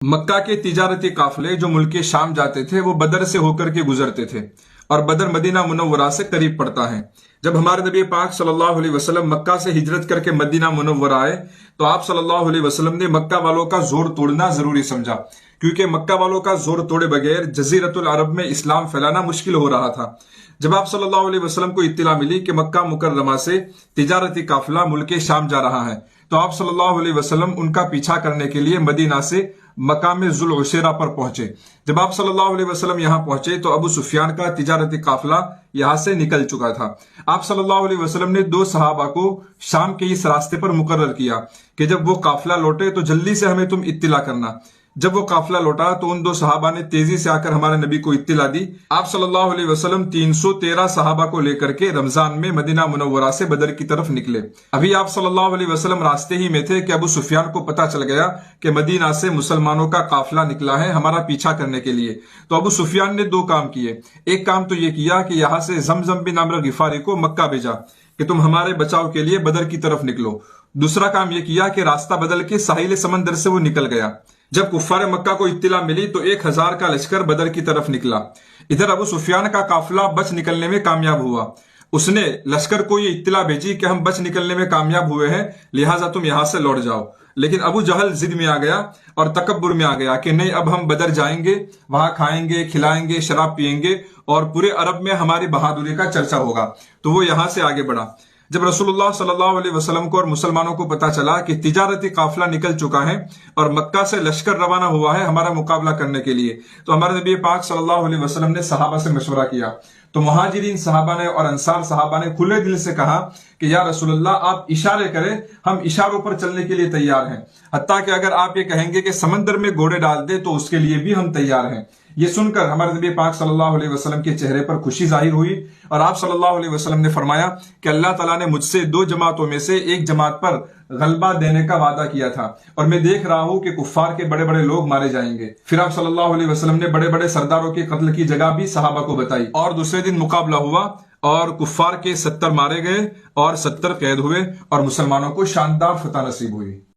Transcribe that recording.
مکہ کے تجارتی قافلے جو ملک شام جاتے تھے وہ بدر سے ہو کر کے گزرتے تھے، اور بدر مدینہ منورہ سے قریب پڑتا ہے۔ جب ہمارے نبی پاک صلی اللہ علیہ وسلم مکہ سے ہجرت کر کے مدینہ منورہ آئے تو آپ صلی اللہ علیہ وسلم نے مکہ والوں کا زور توڑنا ضروری سمجھا، کیونکہ مکہ والوں کا زور توڑے بغیر جزیرت العرب میں اسلام پھیلانا مشکل ہو رہا تھا۔ جب آپ صلی اللہ علیہ وسلم کو اطلاع ملی کہ مکہ مکرمہ سے تجارتی قافلہ ملک شام جا رہا ہے تو آپ صلی اللہ علیہ وسلم ان کا پیچھا کرنے کے لیے مدینہ سے مقام ذوالعشیرہ پر پہنچے۔ جب آپ صلی اللہ علیہ وسلم یہاں پہنچے تو ابو سفیان کا تجارتی قافلہ یہاں سے نکل چکا تھا۔ آپ صلی اللہ علیہ وسلم نے 2 صحابہ کو شام کے اس راستے پر مقرر کیا کہ جب وہ قافلہ لوٹے تو جلدی سے ہمیں تم اطلاع کرنا۔ جب وہ قافلہ لوٹا تو ان 2 صحابہ نے تیزی سے آ کر ہمارے نبی کو اطلاع دی۔ آپ صلی اللہ علیہ وسلم 313 صحابہ کو لے کر کے رمضان میں مدینہ منورہ سے بدر کی طرف نکلے۔ ابھی آپ صلی اللہ علیہ وسلم راستے ہی میں تھے کہ ابو سفیان کو پتا چل گیا کہ مدینہ سے مسلمانوں کا قافلہ نکلا ہے ہمارا پیچھا کرنے کے لیے۔ تو ابو سفیان نے 2 کام کیے۔ ایک کام تو یہ کیا کہ یہاں سے زمزم بن عمرو غفاری کو مکہ بھیجا کہ تم ہمارے بچاؤ کے لیے بدر کی طرف نکلو۔ دوسرا کام یہ کیا کہ راستہ بدل کے ساحل سمندر سے وہ نکل گیا۔ جب کفار مکہ کو اطلاع ملی تو 1000 کا لشکر بدر کی طرف نکلا۔ ادھر ابو سفیان کا قافلہ بچ نکلنے میں کامیاب ہوا۔ اس نے لشکر کو یہ اطلاع بھیجی کہ ہم بچ نکلنے میں کامیاب ہوئے ہیں، لہٰذا تم یہاں سے لوٹ جاؤ۔ لیکن ابو جہل ضد میں آ گیا اور تکبر میں آ گیا کہ نہیں، اب ہم بدر جائیں گے، وہاں کھائیں گے، کھلائیں گے، شراب پئیں گے اور پورے عرب میں ہماری بہادری کا چرچا ہوگا۔ تو وہ یہاں سے آگے بڑھا۔ جب رسول اللہ صلی اللہ علیہ وسلم کو اور مسلمانوں کو پتا چلا کہ تجارتی قافلہ نکل چکا ہے اور مکہ سے لشکر روانہ ہوا ہے ہمارا مقابلہ کرنے کے لیے، تو ہمارے نبی پاک صلی اللہ علیہ وسلم نے صحابہ سے مشورہ کیا۔ تو مہاجرین صحابہ نے اور انصار صحابہ نے کھلے دل سے کہا کہ یا رسول اللہ آپ اشارے کریں، ہم اشاروں پر چلنے کے لیے تیار ہیں، حتیٰ کہ اگر آپ یہ کہیں گے کہ سمندر میں گھوڑے ڈال دے تو اس کے لیے بھی ہم تیار ہیں۔ یہ سن کر ہمارے نبی پاک صلی اللہ علیہ وسلم کے چہرے پر خوشی ظاہر ہوئی، اور آپ صلی اللہ علیہ وسلم نے فرمایا کہ اللہ تعالیٰ نے مجھ سے 2 جماعتوں میں سے ایک جماعت پر غلبہ دینے کا وعدہ کیا تھا، اور میں دیکھ رہا ہوں کہ کفار کے بڑے بڑے لوگ مارے جائیں گے۔ پھر آپ صلی اللہ علیہ وسلم نے بڑے بڑے سرداروں کے قتل کی جگہ بھی صحابہ کو بتائی، اور دوسرے دن مقابلہ ہوا اور کفار کے 70 مارے گئے اور 70 قید ہوئے، اور مسلمانوں کو شاندار فتح نصیب ہوئی۔